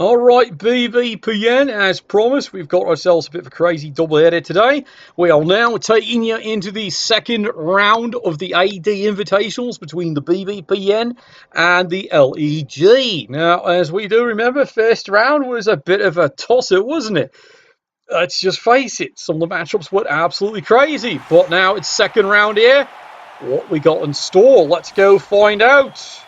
Alright, BBPN, as promised, we've got ourselves a bit of a crazy double-header today. We are now taking you into the second round of the AD Invitationals between the BBPN and the LEG. Now, as we do remember, first round was a bit of a tosser, wasn't it? Let's just face it, some of the matchups were absolutely crazy. But now it's second round here. What we got in store? Let's go find out.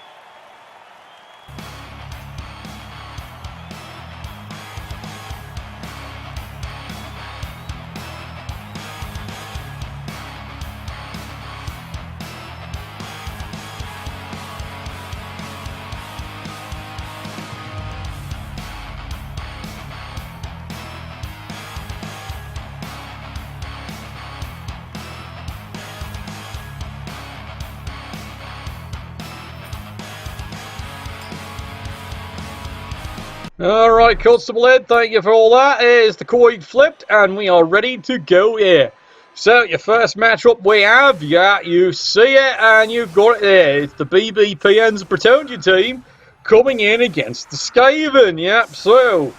Alright, Constable Ed, thank you for all that. Here's the coin flipped, and we are ready to go here. So, your first matchup we have, you see it, and you've got it there. It's the BBPN's Bretonian team coming in against the Skaven. Yep, so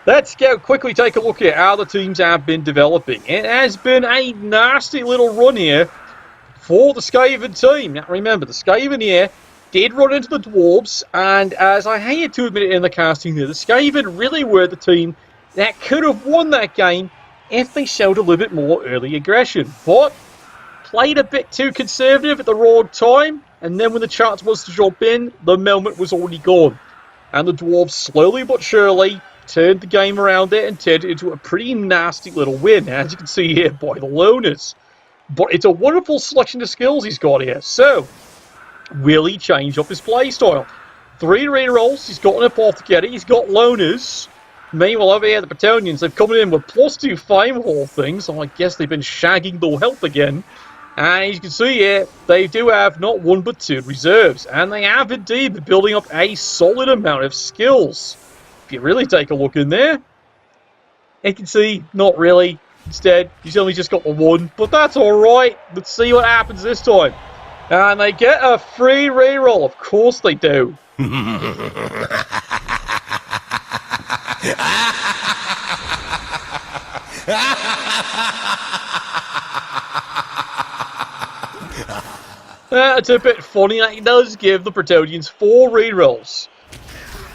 let's go quickly take a look at how the teams have been developing. It has been a nasty little run here for the Skaven team. Now, remember, the Skaven here did run into the Dwarves, and as I hate to admit it in the casting there, the Skaven really were the team that could have won that game if they showed a little bit more early aggression. But played a bit too conservative at the wrong time, and then when the chance was to drop in, the moment was already gone. And the Dwarves slowly but surely turned the game around there and turned it into a pretty nasty little win, as you can see here by the loners. But it's a wonderful selection of skills he's got here. So, will he change up his playstyle? 3 rerolls, he's got an Apothecary, he's got loners. Meanwhile, over here, the Bretonians, they've come in with +2 fame of all things, so I guess they've been shagging the health again. And as you can see here, they do have not 1 but 2 reserves, and they have indeed been building up a solid amount of skills. If you really take a look in there, you can see, not really. Instead, he's only just got the 1, but that's alright. Let's see what happens this time. And they get a free reroll. Of course they do. It's a bit funny that he does give the Bretonians 4 rerolls.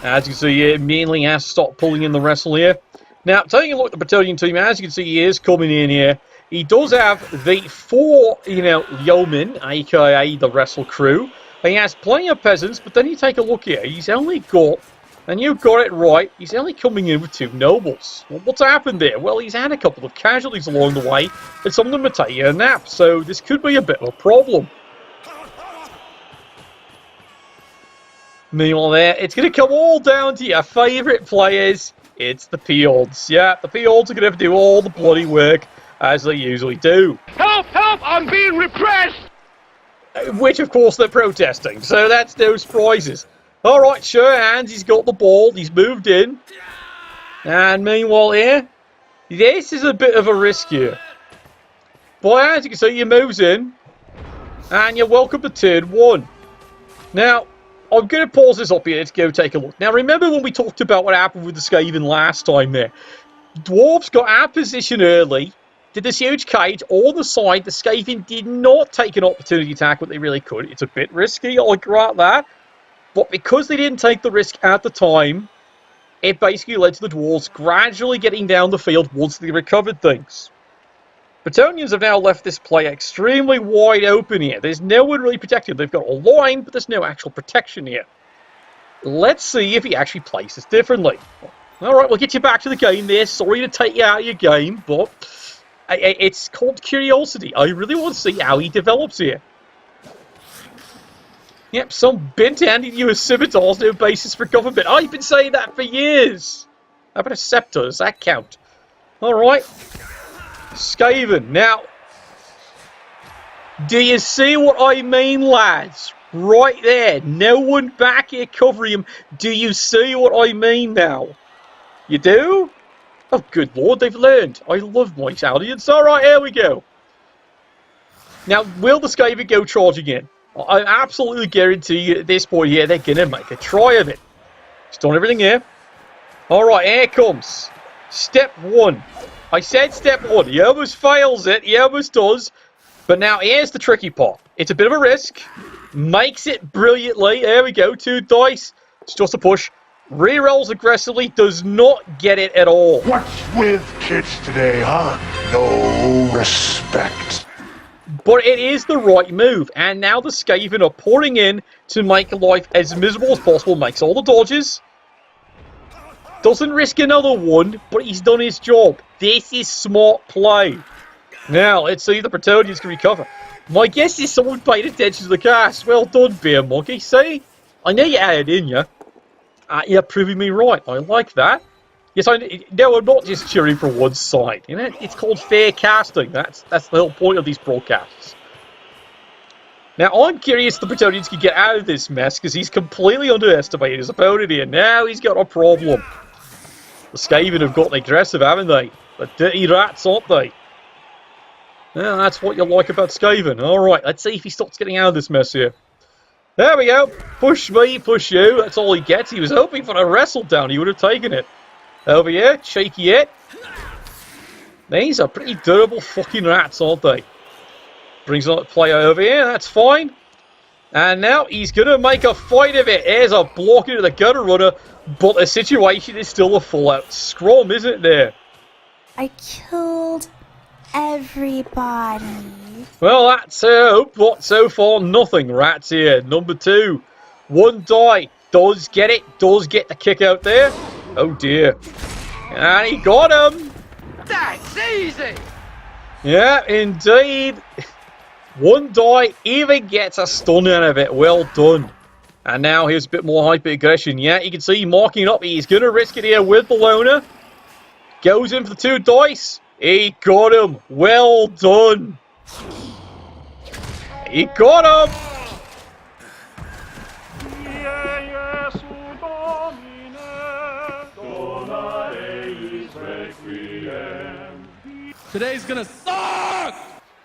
As you can see here, immediately has to stop pulling in the wrestle here. Now, taking a look at the Bretonian team, as you can see, he is coming in here. He does have the 4, yeomen, aka the wrestle crew. He has plenty of peasants, but then you take a look here. He's only got, and you got it right, he's only coming in with 2 nobles. Well, what's happened there? Well, he's had a couple of casualties along the way, and some of them are taking a nap, so this could be a bit of a problem. Meanwhile there, it's going to come all down to your favourite players. It's the Peons. Yeah, the Peons are going to have to do all the bloody work, as they usually do. Help! Help! I'm being repressed! Which, of course, they're protesting, so that's no surprises. Alright, sure, hands, he's got the ball, he's moved in. And meanwhile here, this is a bit of a risk here. But as you can see, he moves in, and you're welcome to turn 1. Now, I'm going to pause this up here to go take a look. Now, remember when we talked about what happened with the Skaven last time there? Dwarves got out of position early, did this huge cage on the side. The Skaven did not take an opportunity attack, but they really could. It's a bit risky, I'll grant that. But because they didn't take the risk at the time, it basically led to the Dwarves gradually getting down the field once they recovered things. Bretonians have now left this play extremely wide open here. There's no one really protected. They've got a line, but there's no actual protection here. Let's see if he actually plays this differently. Alright, we'll get you back to the game there. Sorry to take you out of your game, but it's called curiosity. I really want to see how he develops here. Yep, some bint handing you a scimitar's no basis for government. I've been saying that for years. How about a scepter? Does that count? Alright. Skaven. Now, do you see what I mean, lads? Right there. No one back here covering him. Do you see what I mean now? You do? Oh, good lord, they've learned. I love my audience. Alright, here we go. Now, will the Skaven go charging in? I absolutely guarantee you at this point here, they're going to make a try of it. He's done everything here. Alright, here comes step one. I said step one. He almost fails it. He almost does. But now here's the tricky part. It's a bit of a risk. Makes it brilliantly. There we go. 2 dice. It's just a push. Rerolls aggressively. Does not get it at all. What's with kids today, huh? No respect. But it is the right move. And now the Skaven are pouring in to make life as miserable as possible. Makes all the dodges. Doesn't risk another one, but he's done his job. This is smart play. Now, let's see if the Bretonians can recover. My guess is someone paid attention to the cast. Well done, Beer Monkey. See? I know you had it in you. You're proving me right. I like that. Yes, no, I'm not just cheering for one side. You know, it's called fair casting. That's the whole point of these broadcasts. Now, I'm curious if the Bretonians can get out of this mess, because he's completely underestimated his opponent here. Now he's got a problem. The Skaven have gotten aggressive, haven't they? The dirty rats, aren't they? Yeah, that's what you like about Skaven. Alright, let's see if he starts getting out of this mess here. There we go. Push me, push you. That's all he gets. He was hoping for a wrestle down. He would have taken it. Over here, cheeky it. These are pretty durable fucking rats, aren't they? Brings on the player over here. That's fine. And now he's going to make a fight of it. Here's a block into the gutter runner. But the situation is still a full-out scrum, isn't it there? I killed everybody. Well, that's hope, but so far nothing. Rats here. Number 2. 1 die. Does get it. Does get the kick out there. Oh dear. And he got him. That's easy. Yeah, indeed. 1 die. Even gets a stun out of it. Well done. And now here's a bit more hyper aggression. Yeah, you can see marking up. He's going to risk it here with the loner. Goes in for the 2 dice. He got him. Well done. He got him. Today's gonna suck!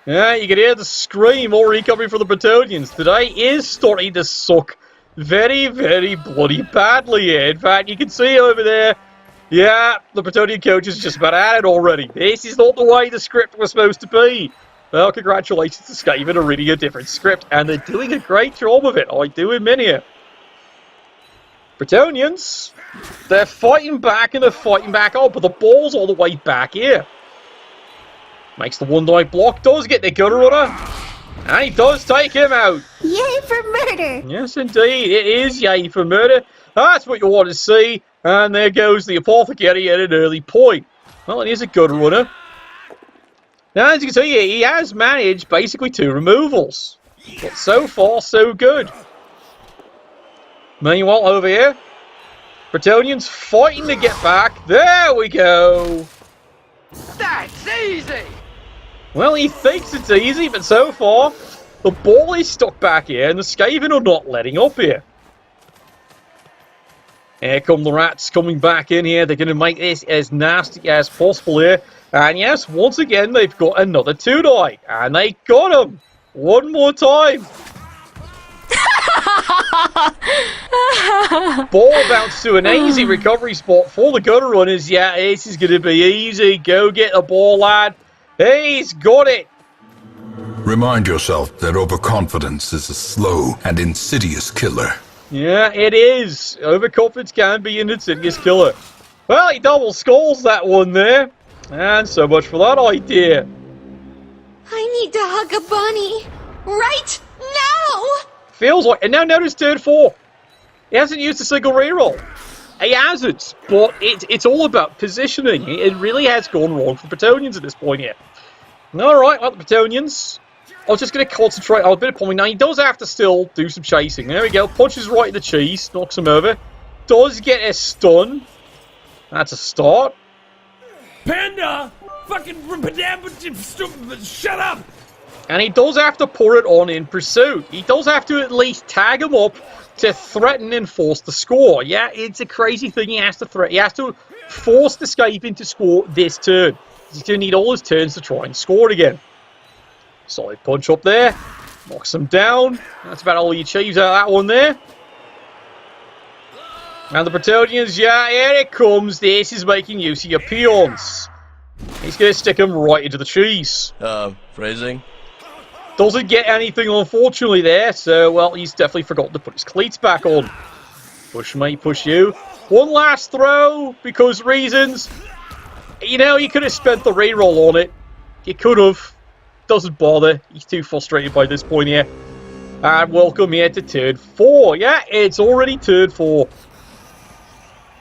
Yeah, you can hear the scream already coming from the Bretonians. Today is starting to suck very, very bloody badly here. In fact, you can see over there. Yeah, the Bretonian coach is just about at it already. This is not the way the script was supposed to be. Well, congratulations to Skaven are reading a different script, and they're doing a great job of it. I do admit it. Bretonians, they're fighting back and they're fighting back up, but the ball's all the way back here. Makes the 1 die block, does get the gutter runner, and he does take him out. Yay for murder! Yes, indeed, it is yay for murder. That's what you want to see. And there goes the apothecary at an early point. Well, it is a gutter runner. Now, as you can see, he has managed basically 2 removals. But so far, so good. Meanwhile, over here, Bretonians fighting to get back. There we go. That's easy. Well, he thinks it's easy, but so far, the ball is stuck back here, and the Skaven are not letting up here. Here come the rats coming back in here. They're going to make this as nasty as possible here. And yes, once again, they've got another 2 die. And they got him. 1 more time. Ball bounced to an easy recovery spot for the gutter runners. Yeah, this is going to be easy. Go get the ball, lad. He's got it. Remind yourself that overconfidence is a slow and insidious killer. Yeah, it is. Overconfidence can be an insidious killer. Well, he double skulls that one there. And so much for that idea. I need to hug a bunny. Right now! Feels like... And now notice turn 4. He hasn't used a single reroll. He hasn't. But it's all about positioning. It really has gone wrong for the Bretonians at this point here. Alright, well, the Bretonians... I was just going to concentrate on a bit of pointing. Now, he does have to still do some chasing. There we go. Punches right in the cheese. Knocks him over. Does get a stun. That's a start. Panda! Fucking shut up! And he does have to pour it on in pursuit. He does have to at least tag him up to threaten and force the score. Yeah, it's a crazy thing. He has to He has to force the Skaven to score this turn. He's going to need all his turns to try and score it again. Solid punch up there. Knocks him down. That's about all he achieves out of that one there. And the Bretonians, yeah, here it comes. This is making use of your peons. He's going to stick him right into the cheese. Phrasing? Doesn't get anything, unfortunately, there. So, well, he's definitely forgotten to put his cleats back on. Push, mate, push you. One last throw, because reasons. You know, you could have spent the reroll on it. You could have. Doesn't bother. He's too frustrated by this point here. And welcome here to turn 4. Yeah, it's already turn 4.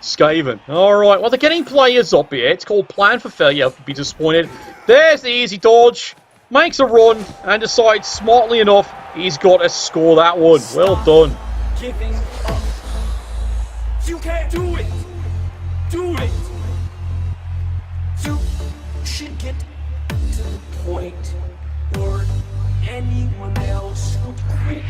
Skaven. Alright, well, they're getting players up here. It's called Plan for Failure. I'll be disappointed. There's the easy dodge. Makes a run and decides smartly enough he's got to score that one. Well done. Giving up. You can't do it. Do it. You should get to the point or anyone else would quit.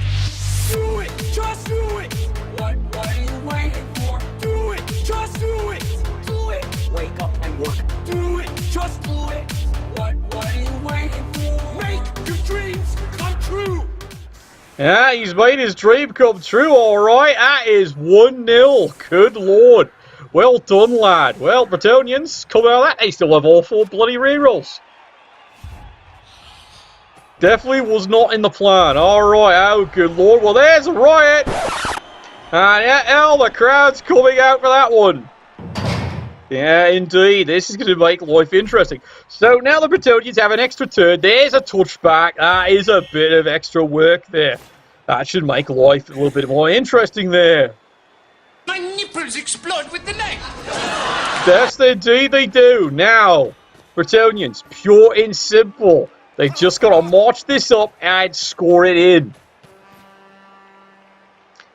Do it. Just do it. What are you waiting for? Do it. Just do it. Do it. Wake up and work. Do it. Just do it. What are you waiting for? Make your dreams come true. Yeah, he's made his dream come true, alright. That is 1-0. Good lord. Well done, lad. Well, Bretonians, come out of that. They still have all 4 bloody rerolls. Definitely was not in the plan. Alright, oh good lord. Well, there's a riot. And yeah, hell, the crowd's coming out for that one. Yeah, indeed. This is going to make life interesting. So now the Bretonians have an extra turn. There's a touchback. That is a bit of extra work there. That should make life a little bit more interesting there. My nipples explode with the knife. Yes, indeed they do. Now, Bretonians, pure and simple. They've just got to march this up and score it in.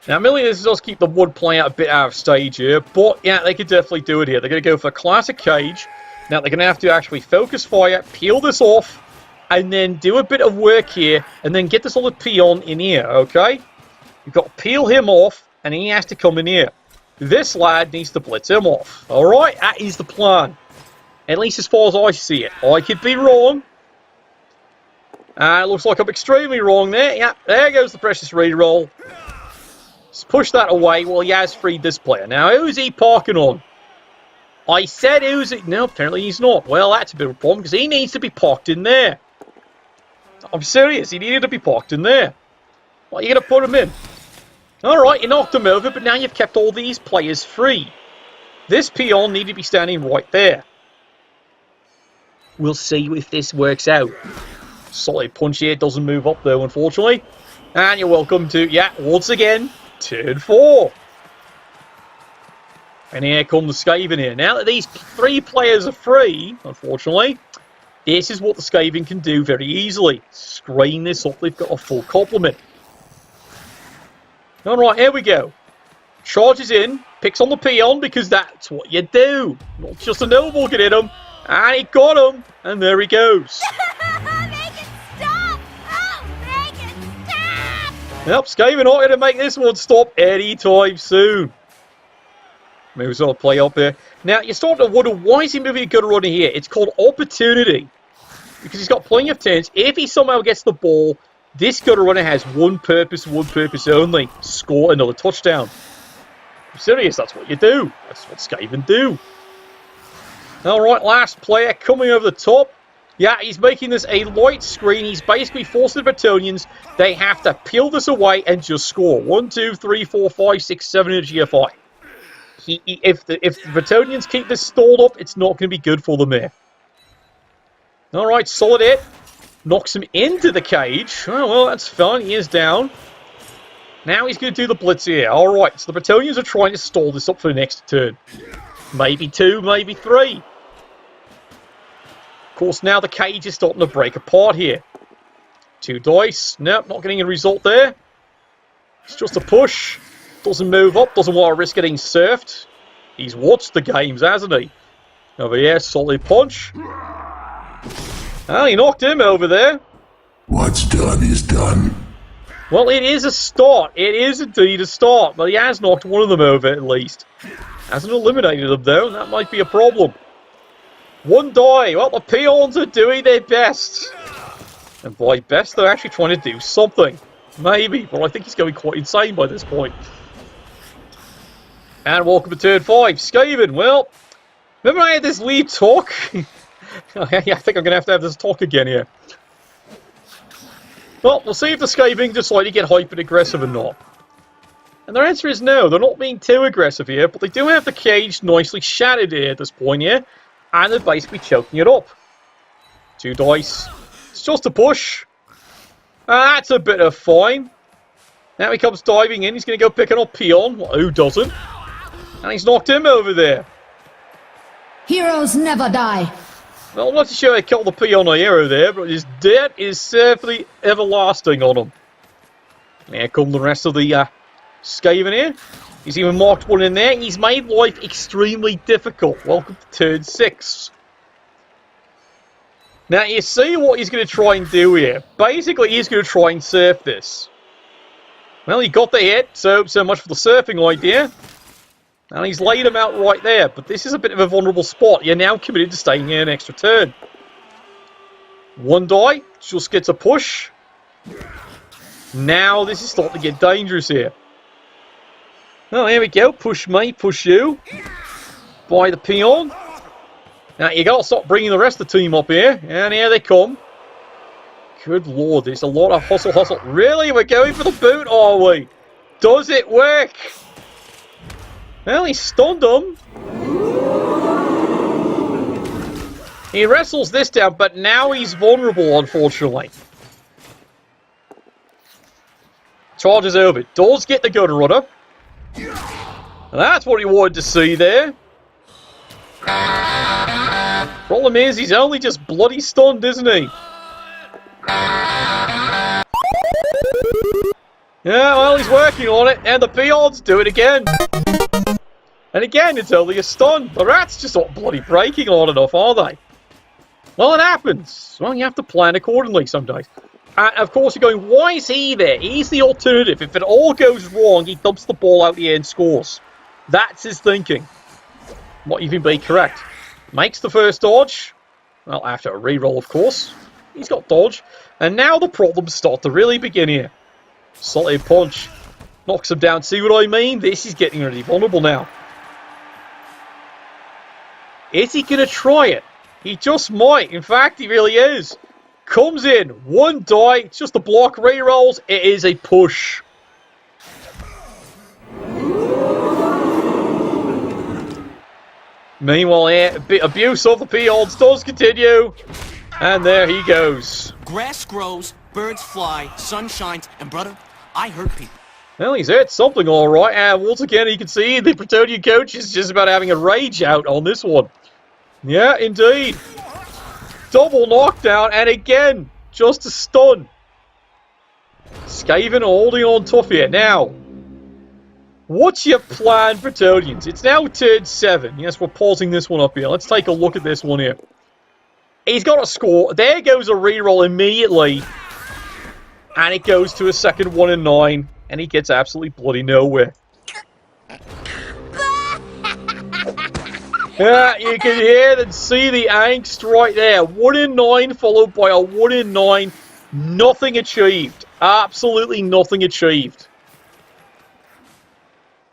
Now, Millie, this does keep the wood playing out a bit out of stage here, but yeah, they could definitely do it here. They're going to go for a classic cage. Now, they're going to have to actually focus fire, peel this off, and then do a bit of work here, and then get this other peon in here, okay? You've got to peel him off, and he has to come in here. This lad needs to blitz him off. Alright, that is the plan. At least as far as I see it. I could be wrong. It looks like I'm extremely wrong there. Yeah, there goes the precious reroll. Let's push that away. Well, he has freed this player. Now, who's he parking on? I said who's it? No, apparently he's not. Well, that's a bit of a problem because he needs to be parked in there. I'm serious. He needed to be parked in there. What are you going to put him in? Alright, you knocked him over, but now you've kept all these players free. This peon needed to be standing right there. We'll see if this works out. Solid punch here. Doesn't move up, though, unfortunately. And you're welcome to, yeah, once again, turn 4. And here come the Skaven here. Now that these 3 players are free, unfortunately, this is what the Skaven can do very easily. Screen this up. They've got a full complement. Alright, here we go. Charges in, picks on the peon because that's what you do. Not just a noble can hit him. And he got him. And there he goes. Make it stop! Oh, make it stop! Yep, Skaven not going to make this one stop anytime soon. Moves on, play up there. Now, you're starting to wonder, why is he moving a good runner here? It's called opportunity. Because he's got plenty of turns. If he somehow gets the ball, this gutter runner has one purpose only. Score another touchdown. I'm serious, that's what you do. That's what Skaven do. Alright, last player coming over the top. Yeah, he's making this a light screen. He's basically forcing the Bretonians. They have to peel this away and just score. 1, 2, 3, 4, 5, 6, 7 in a GFI. If the Bretonians keep this stalled up, it's not going to be good for them here. Alright, solid hit. Knocks him into the cage. Oh, well, that's fine. He is down. Now he's going to do the blitz here. Alright, so the Bretonians are trying to stall this up for the next turn. Maybe 2, maybe 3. Of course, now the cage is starting to break apart here. 2 dice. Nope, not getting a result there. It's just a push. Doesn't move up. Doesn't want to risk getting surfed. He's watched the games, hasn't he? Over here, solid punch. Oh, he knocked him over there. What's done is done. Well, it is a start. It is indeed a start. But he has knocked one of them over, at least. Hasn't eliminated them, though. That might be a problem. 1 die. Well, the peons are doing their best. And by best, they're actually trying to do something. Maybe. But I think he's going quite insane by this point. And welcome to turn 5. Skaven, well, remember I had this lead talk? I think I'm going to have this talk again here. Well, we'll see if the Skaven decide to get hyper aggressive or not. And their answer is no, they're not being too aggressive here, but they do have the cage nicely shattered here at this point here, and they're basically choking it up. 2 dice. It's just a push. That's a bit of fine. Now he comes diving in, he's going to go picking up Peon. Well, who doesn't? And he's knocked him over there. Heroes never die. Well, I'm not too sure I killed the Peon hero there, but his debt is certainly everlasting on him. Here come the rest of the Skaven here. He's even marked one in there. He's made life extremely difficult. Welcome to turn 6. Now, you see what he's going to try and do here. Basically, he's going to try and surf this. Well, he got the hit, so much for the surfing idea. And he's laid him out right there. But this is a bit of a vulnerable spot. You're now committed to staying here an extra turn. 1 die, just gets a push. Now this is starting to get dangerous here. Oh, here we go. Push me, push you. By the Peon. Now, you got to stop bringing the rest of the team up here. And here they come. Good lord, there's a lot of hustle. Really? We're going for the boot, are we? Does it work? Well, he stunned him. He wrestles this down, but now he's vulnerable, unfortunately. Charges over. Does get the gutter rudder. And that's what he wanted to see there. Problem is, he's only just bloody stunned, isn't he? Yeah, well, he's working on it, and the Peons do it again. And again, it's only a stun. The rats just aren't bloody breaking on enough, are they? Well, it happens. Well, you have to plan accordingly sometimes. And of course, you're going, why is he there? He's the alternative. If it all goes wrong, he dumps the ball out the air and scores. That's his thinking. Not even be correct. Makes the first dodge. Well, after a reroll, of course. He's got dodge. And now the problems start to really begin here. Solid punch. Knocks him down. See what I mean? This is getting really vulnerable now. Is he going to try it? He just might. In fact, he really is. Comes in. 1 die. It's just a block. Rerolls. It is a push. Meanwhile, here, abuse of the Peons does continue. And there he goes. Grass grows, birds fly, sun shines, and brother, I hurt people. Well, he's hurt something all right. And once again, you can see the Bretonian coach is just about having a rage out on this one. Yeah, indeed. Double knockdown, and again, just a stun. Skaven holding on tough here. Now, what's your plan, Bretonians? It's now turn 7. Yes, we're pausing this one up here. Let's take a look at this one here. He's got a score. There goes a reroll immediately. And it goes to a second 1 and 9. And he gets absolutely bloody nowhere. Yeah, you can hear and see the angst right there. 1 in 9 followed by a 1 in 9. Nothing achieved. Absolutely nothing achieved.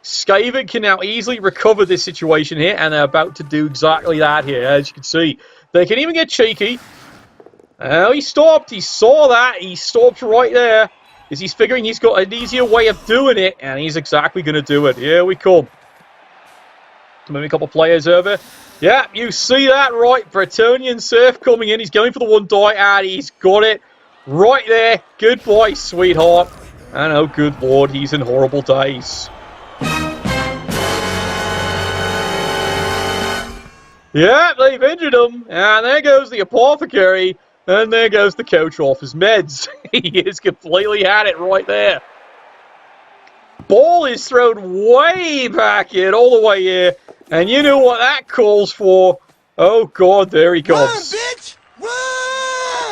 Skaven can now easily recover this situation here, and they're about to do exactly that here, as you can see. They can even get cheeky. Oh, he stopped. He saw that. He stopped right there. Because he's figuring he's got an easier way of doing it, and he's exactly going to do it. Here we come. Maybe a couple of players over. Yeah, you see that, right? Bretonian Surf coming in. He's going for the 1 die, and he's got it right there. Goodbye, sweetheart. And oh, good lord, he's in horrible days. Yeah, they've injured him. And there goes the apothecary. And there goes the coach off his meds. He has completely had it right there. Ball is thrown way back in, all the way here. And you know what that calls for. Oh, God, there he comes. Run, bitch!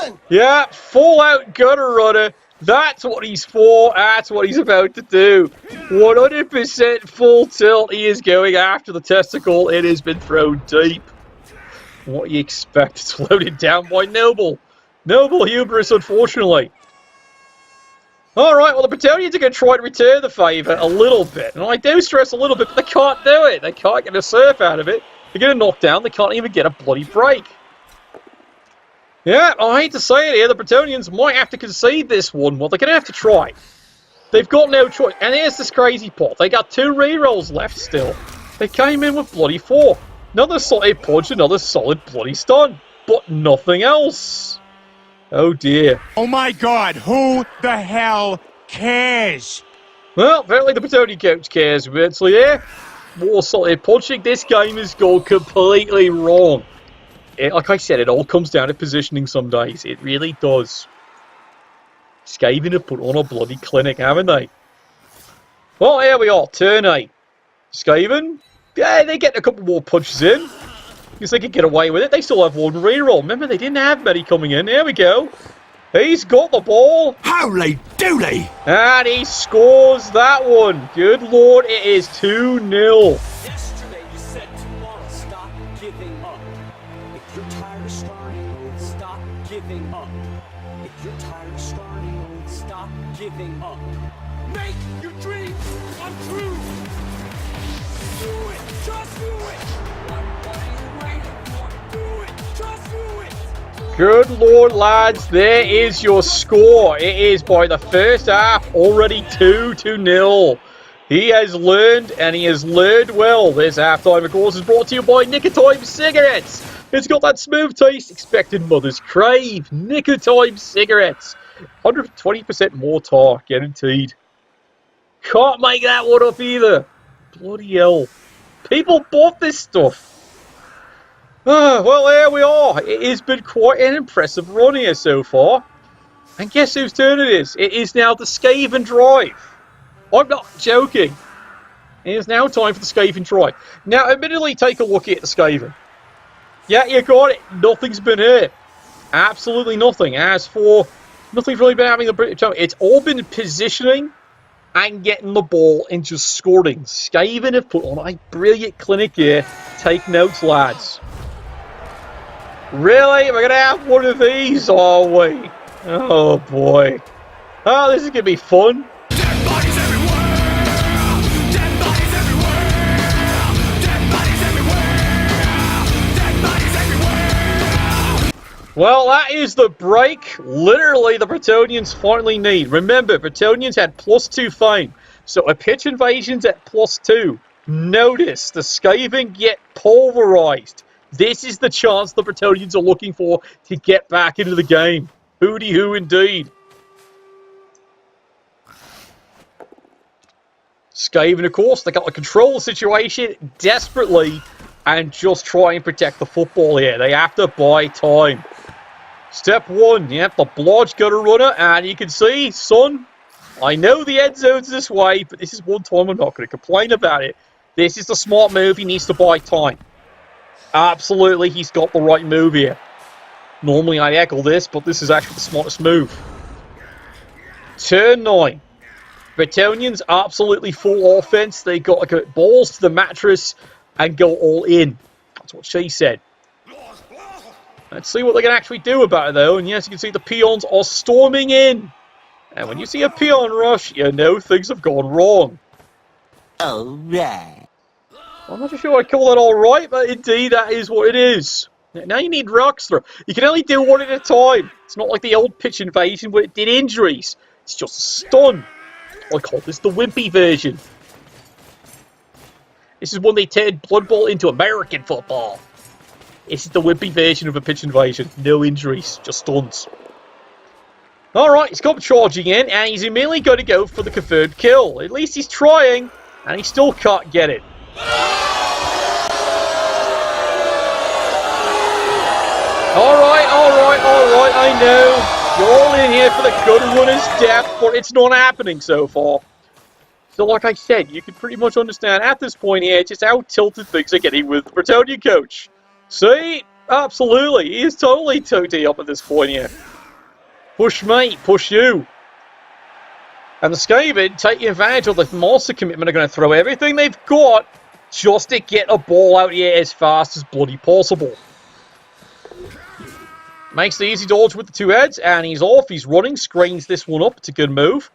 Run! Yeah, full-out gutter runner. That's what he's for. That's what he's about to do. 100% full tilt. He is going after the testicle. It has been thrown deep. What do you expect? It's loaded down by Noble. Noble hubris, unfortunately. Alright, well, the Bretonians are going to try to return the favour a little bit. And I do stress a little bit, but they can't do it. They can't get a surf out of it. They're going to knock down. They can't even get a bloody break. Yeah, I hate to say it here, the Bretonians might have to concede this one. Well, they're going to have to try. They've got no choice. And here's this crazy part. They got 2 rerolls left still. They came in with bloody 4. Another solid punch, another solid bloody stun. But nothing else. Oh dear. Oh my god, who the hell cares? Well, apparently the Bretonian coach cares immensely here. More solid punching. This game has gone completely wrong. Like I said, it all comes down to positioning some days. It really does. Skaven have put on a bloody clinic, haven't they? Well, here we are. Turn 8. Skaven, yeah, they get a couple more punches in. Because they could get away with it. They still have 1 reroll. Remember, they didn't have many coming in. There we go. He's got the ball. Holy dooly! And he scores that one. Good lord, it is 2-0. Yesterday you said tomorrow, stop giving up. If you're tired of starting, stop giving up. If you're tired of starting, stop giving up. Make your dreams come true. Do it, just do it. What are you waiting for? Do it, just do it. Good lord, lads, there is your score. It is by the first half already 2-0. He has learned, and he has learned well. This halftime, of course, is brought to you by Nicotine Cigarettes. It's got that smooth taste expected mothers crave. Nicotine Cigarettes. 120% more tar, guaranteed. Can't make that one up either. Bloody hell. People bought this stuff. Well, there we are. It has been quite an impressive run here so far. And guess whose turn it is? It is now the Skaven drive. I'm not joking. It is now time for the Skaven drive. Now, admittedly, take a look at the Skaven. Yeah, you got it. Nothing's been hit. Absolutely nothing. As for, nothing's really been happening. It's all been positioning and getting the ball and just scoring. Skaven have put on a brilliant clinic here. Take notes, lads. Really? We're going to have one of these, are we? Oh, boy. Oh, this is going to be fun. Dead bodies everywhere. Dead bodies everywhere. Dead bodies everywhere. Dead bodies everywhere. Well, that is the break. Literally, the Bretonians finally need. Remember, Bretonians had +2 fame. So a pitch invasion's at +2. Notice, the Skaven get pulverized. This is the chance the Bretonians are looking for to get back into the game. Hooty-hoo indeed. Skaven, of course, they got to control the situation desperately and just try and protect the football here. They have to buy time. Step 1, yep, the Blodge got a runner, and you can see, son, I know the end zone's this way, but this is one time I'm not going to complain about it. This is the smart move. He needs to buy time. Absolutely, he's got the right move here. Normally I echo this, but this is actually the smartest move. Turn 9. Bretonians absolutely full offense. They got to get balls to the mattress and go all in. That's what she said. Let's see what they can actually do about it, though. And yes, you can see the peons are storming in. And when you see a peon rush, you know things have gone wrong. Alright. I'm not sure I'd call that alright, but indeed that is what it is. Now you need rocks through. You can only do one at a time. It's not like the old pitch invasion where it did injuries. It's just a stun. I call this the wimpy version. This is when they turned Blood Bowl into American football. This is the wimpy version of a pitch invasion. No injuries, just stuns. Alright, he's come charging in, and he's immediately going to go for the confirmed kill. At least he's trying, and he still can't get it. Alright, I know. You're all in here for the good runner's death, but it's not happening so far. So like I said, you can pretty much understand at this point here just how tilted things are getting with the Bretonian coach. See? Absolutely. He is totally totally up at this point here. Push me, push you. And the Skaven, taking advantage of the monster commitment, are going to throw everything they've got just to get a ball out here as fast as bloody possible. Makes the easy dodge with the 2 heads, and he's off. He's running, screens this one up. It's a good move.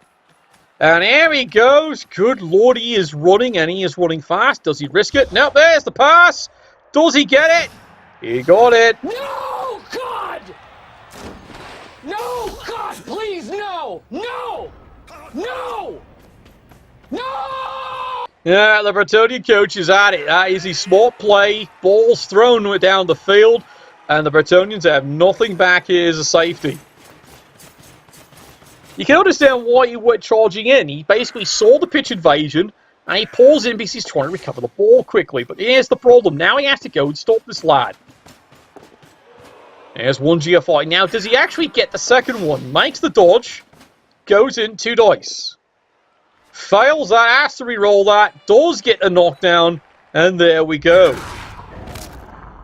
And here he goes. Good lord, he is running, and he is running fast. Does he risk it? Nope, there's the pass. Does he get it? He got it. No, God! No, God, please, no! No! No! No! Yeah, the Bretonian coach is at it. That is a smart play. Balls thrown down the field, and the Bretonians have nothing back here as a safety. You can understand why he went charging in. He basically saw the pitch invasion, and he pulls in because he's trying to recover the ball quickly. But here's the problem. Now he has to go and stop this lad. There's one GFI. Now, does he actually get the second one? Makes the dodge. Goes in 2 dice. Fails that. Has to re-roll that. Does get a knockdown. And there we go.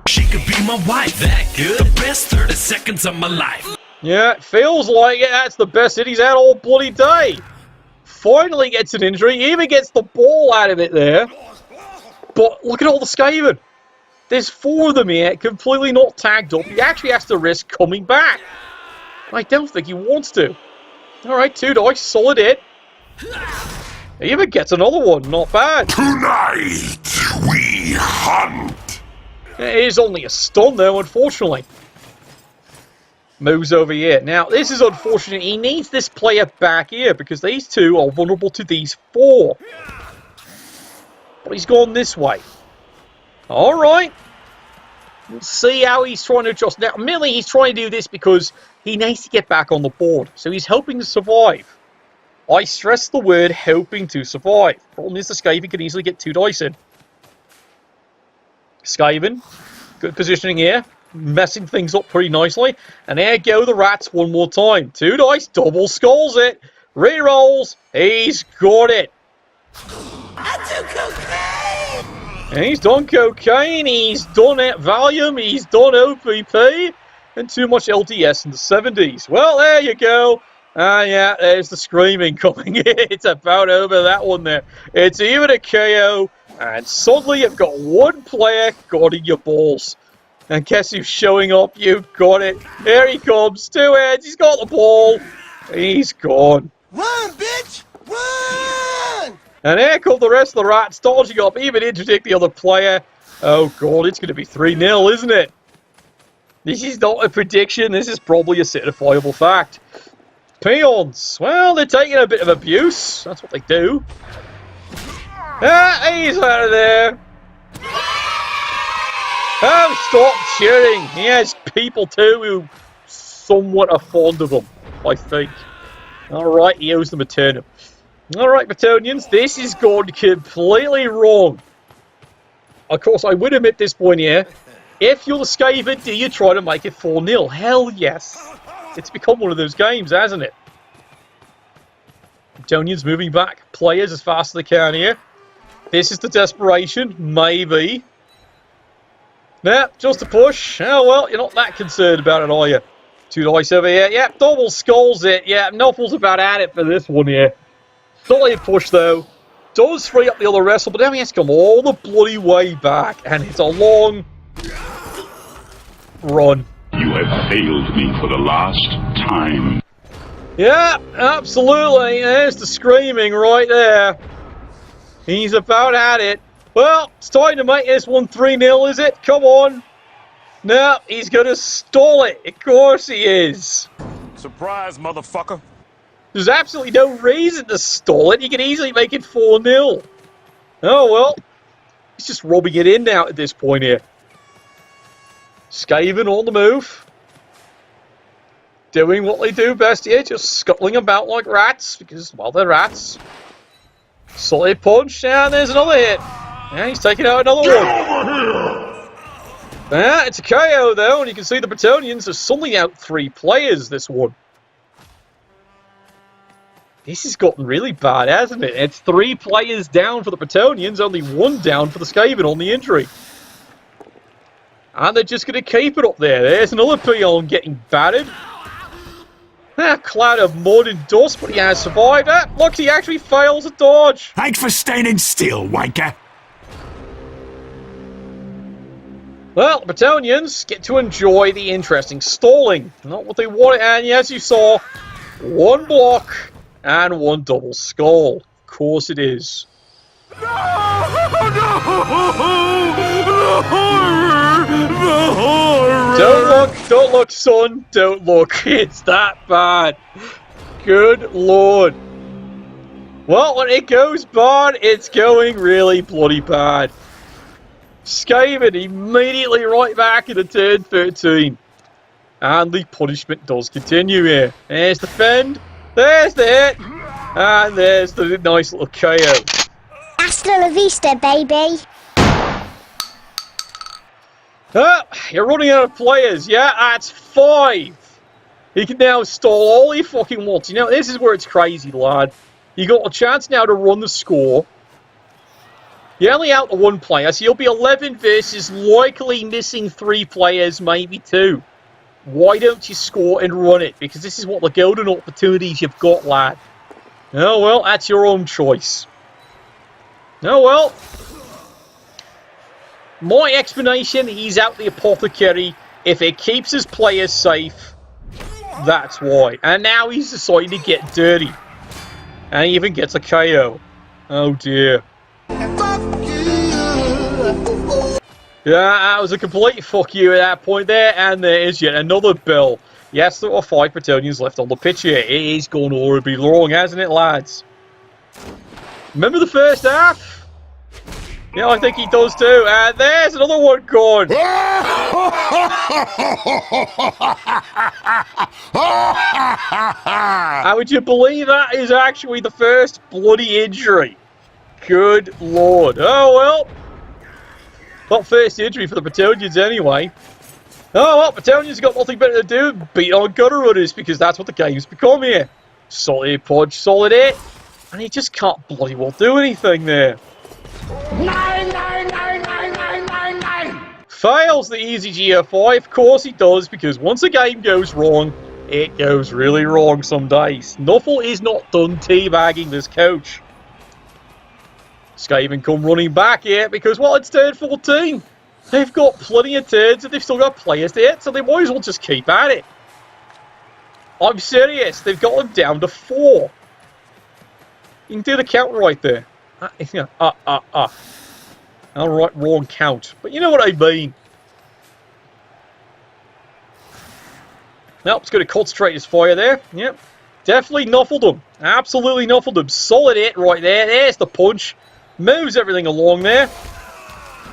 She could be my wife, that good. The best 30 seconds of my life. Yeah, it feels like it. That's the best hit he's had all bloody day. Finally gets an injury. Even gets the ball out of it there. But look at all the Skaven. There's 4 of them here, completely not tagged up. He actually has to risk coming back. I don't think he wants to. Alright, 2 dice, solid hit. He even gets another one, not bad. Tonight we hunt. It is only a stun though, unfortunately. Moves over here. Now, this is unfortunate. He needs this player back here because these 2 are vulnerable to these 4. But he's gone this way. Alright. We'll see how he's trying to adjust. Now, admittedly, he's trying to do this because he needs to get back on the board. So he's hoping to survive. I stress the word hoping to survive. Problem is the Skaven can easily get 2 dice in. Skaven. Good positioning here. Messing things up pretty nicely. And there go the rats one more time. 2 dice. Double skulls it. Rerolls. He's got it. I do cocaine! And he's done cocaine, he's done Valium, he's done OPP, and too much LDS in the 70s. Well, there you go. Yeah, there's the screaming coming in. It's about over that one there. It's even a KO, and suddenly you've got 1 player guarding your balls. And guess who's showing up? You've got it. Here he comes. 2 heads, he's got the ball. He's gone. Run, bitch! Run! And here come the rest of the rats, dodging up, even interdict the other player. Oh god, it's going to be 3-0, isn't it? This is not a prediction, this is probably a certifiable fact. Peons, well, they're taking a bit of abuse. That's what they do. Ah, he's out of there. Oh, stop cheering. He has people too who somewhat are fond of him, I think. Alright, he owes them a turnip. Alright, Bretonians, this is gone completely wrong. Of course, I would admit this point here. If you're the Skaven, do you try to make it 4-0? Hell yes. It's become one of those games, hasn't it? Bretonians moving back players as fast as they can here. This is the desperation, maybe. Nah, just a push. Oh well, you're not that concerned about it, are you? 2 dice over here. Yep, double skulls it. Yeah, Nuffle's about at it for this one here. Solid push though. Does free up the other wrestle, but now he has to come all the bloody way back. And it's a long run. You have failed me for the last time. Yeah, absolutely. There's the screaming right there. He's about at it. Well, it's time to make this one 3-0, is it? Come on. No, he's going to stall it. Of course he is. Surprise, motherfucker. There's absolutely no reason to stall it. You can easily make it 4-0. Oh, well. He's just rubbing it in now at this point here. Skaven on the move. Doing what they do best here. Just scuttling about like rats. Because, well, they're rats. Solid punch. And there's another hit. Yeah, he's taking out another one. Yeah, it's a KO though. And you can see the Bretonians are suddenly out 3 players this one. This has gotten really bad, hasn't it? It's 3 players down for the Bretonians, only 1 down for the Skaven on the injury. And they're just going to keep it up there. There's another peon getting battered. A cloud of mud and dust, but he has survived. Look, he actually fails a dodge. Thanks for standing still, wanker. Well, the Bretonians get to enjoy the interesting stalling. Not what they wanted, and as you saw, 1 block. And one double skull. Of course it is. The horror! Don't look, son. Don't look. It's that bad. Good lord. Well, when it goes bad, it's going really bloody bad. Skaven immediately right back into turn 13. And the punishment does continue here. There's the fend. There's the hit. And there's the nice little KO. Hasta la vista, baby. You're running out of players. Yeah, that's 5. He can now stall all he fucking wants. You know, this is where it's crazy, lad. You got a chance now to run the score. You're only out to 1 player, so you'll be 11 versus likely missing 3 players, maybe 2. Why don't you score and run it? Because this is what the golden opportunities you've got, lad. Oh, well, that's your own choice. Oh, well. My explanation, he's out the apothecary. If it keeps his players safe, that's why. And now he's decided to get dirty. And he even gets a KO. Oh, dear. Yeah, that was a complete fuck you at that point there, and there is yet another bell. Yes, there are 5 Bretonians left on the pitch here. It is going to already be long, hasn't it, lads? Remember the first half? Yeah, I think he does too. And there's another one gone. And would you believe that is actually the first bloody injury? Good lord. Oh, well. Not first injury for the Bretonians anyway. Oh, well, Bretonians got nothing better to do than beat on gutter runners because that's what the game's become here. Solid punch, solid hit. And he just can't bloody well do anything there. 9, 9, 9, 9, 9, 9, 9. Fails the easy GF5. Of course he does, because once a game goes wrong, it goes really wrong some days. Nuffle is not done teabagging this coach. Skaven come running back here because, well, it's turn 14. They've got plenty of turns and they've still got players to hit, so they might as well just keep at it. I'm serious. They've got them down to 4. You can do the count right there. Alright, wrong count. But you know what I mean. Nope, it's going to concentrate his fire there. Yep. Definitely nuffled him. Absolutely nuffled him. Solid hit right there. There's the punch. Moves everything along there.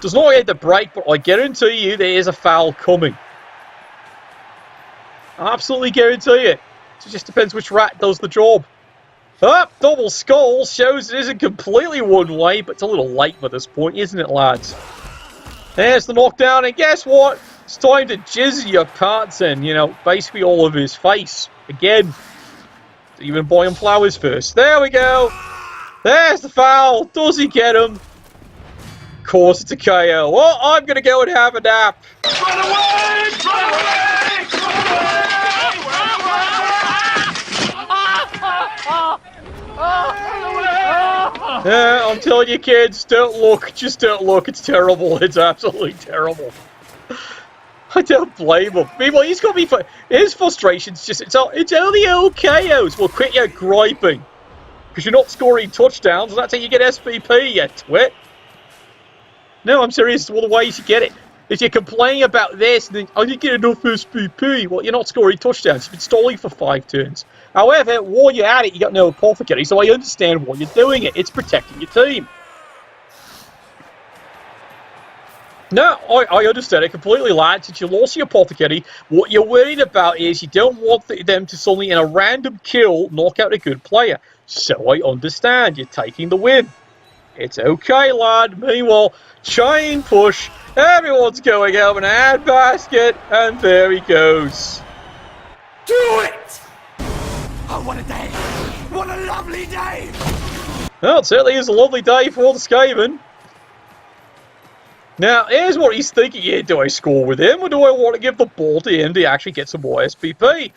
Does not hit the break, but I guarantee you there is a foul coming. Absolutely guarantee it. It just depends which rat does the job. Double skull shows it isn't completely one way, but it's a little late by this point, isn't it, lads? There's the knockdown, and guess what? It's time to jizz your parts in, you know, basically all of his face. Again, even buy him flowers first. There we go. There's the foul. Does he get him? Of course, it's a KO. Well, I'm going to go and have a nap. Run away! Run away! Yeah, I'm telling you, kids, don't look. Just don't look. It's terrible. It's absolutely terrible. I don't blame him. Meanwhile, he's got me. His frustration's just it's only old KOs. Well, quit your griping, because you're not scoring touchdowns. That's how you get SPP, you twit. No, I'm serious. It's one of the ways you get it. If you're complaining about this, then I didn't get enough SPP. Well, you're not scoring touchdowns. You've been stalling for 5 turns. However, while you're at it, you got no apothecary, so I understand why you're doing it. It's protecting your team. No, I understand it completely, lad. Since you lost your apothecary, what you're worried about is you don't want them to suddenly, in a random kill, knock out a good player. So I understand. You're taking the win. It's okay, lad. Meanwhile, chain push. Everyone's going out in a hand basket, and there he goes. Do it! Oh, what a day! What a lovely day! Well, it certainly is a lovely day for the Skaven. Now, here's what he's thinking here. Do I score with him, or do I want to give the ball to him to actually get some more SPP?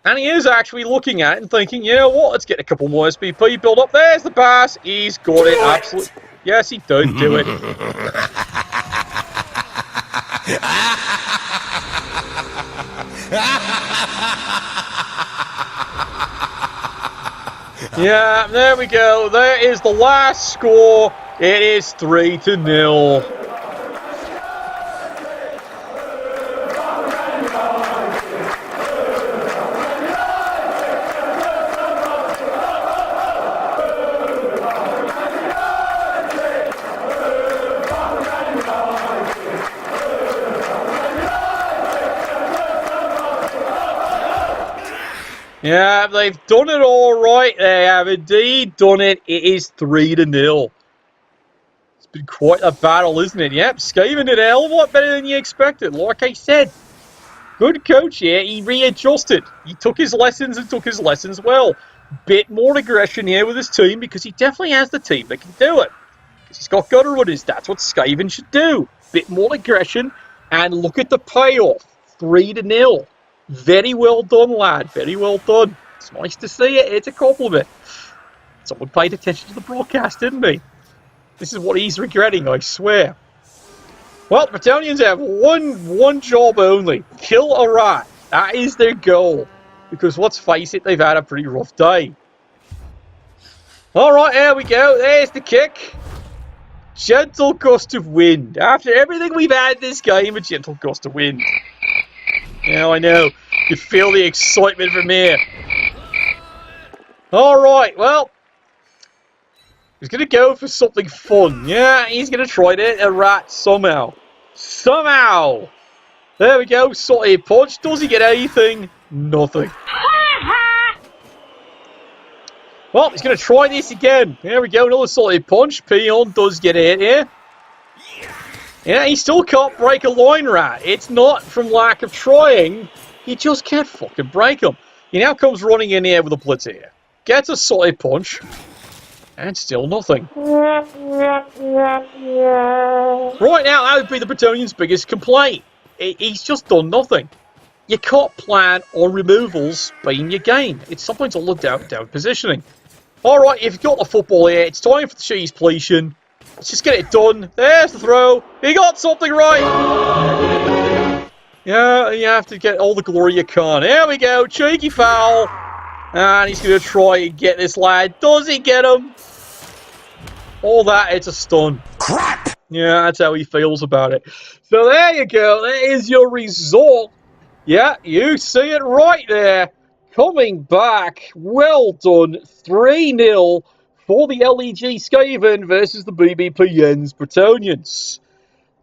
And he is actually looking at it and thinking, you know what, let's get a couple more SPP build up. There's the pass. He's got it. Absolutely. Yes, he did do it. Yeah, there we go. There is the last score. It is 3-0. Yeah, they've done it all right. They have indeed done it. It is 3-0. It's been quite a battle, isn't it? Yep, Skaven did a hell of a lot better than you expected. Like I said, good coach here. He readjusted. He took his lessons and took his lessons well. Bit more aggression here with his team because he definitely has the team that can do it. Because he's got gutter runners. That's what Skaven should do. Bit more aggression. And look at the payoff. 3-0. Very well done, lad. Very well done. It's nice to see it. It's a compliment. Someone paid attention to the broadcast, didn't he? This is what he's regretting, I swear. Well, the Bretonians have one job only. Kill a rat. That is their goal. Because let's face it, they've had a pretty rough day. Alright, there we go. There's the kick. Gentle gust of wind. After everything we've had this game, a gentle gust of wind. Yeah, I know. You feel the excitement from here. Alright, well. He's going to go for something fun. Yeah, he's going to try to hit a rat somehow. Somehow. There we go. Sorted punch. Does he get anything? Nothing. Well, he's going to try this again. There we go. Another sorted punch. Peon does get hit here. Yeah, he still can't break a line rat. It's not from lack of trying. He just can't fucking break them. He now comes running in here with a blitz here. Gets a solid punch. And still nothing. Right now, that would be the Bretonians' biggest complaint. He's just done nothing. You can't plan on removals being your game. It's sometimes all down positioning. Alright, if you've got the football here, it's time for the cheese pleation. Let's just get it done. There's the throw. He got something right. Yeah, you have to get all the glory you can. Here we go. Cheeky foul. And he's going to try and get this lad. Does he get him? All that, it's a stun. Crap! Yeah, that's how he feels about it. So there you go. There is your result. Yeah, you see it right there. Coming back. Well done. 3-0 for the LEG Skaven versus the BBPN's Bretonians.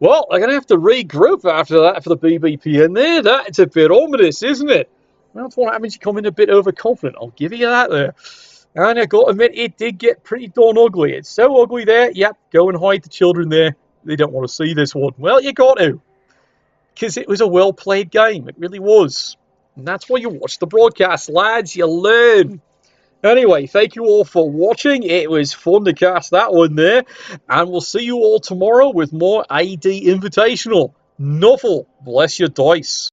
Well, they're going to have to regroup after that for the BBPN there. That's a bit ominous, isn't it? Well, that's what happens. You come in a bit overconfident. I'll give you that there. And I've got to admit, it did get pretty darn ugly. It's so ugly there. Yep, go and hide the children there. They don't want to see this one. Well, you got to. Because it was a well-played game. It really was. And that's why you watch the broadcast, lads. You learn. Anyway, thank you all for watching. It was fun to cast that one there. And we'll see you all tomorrow with more AD Invitational. Nuffle, bless your dice.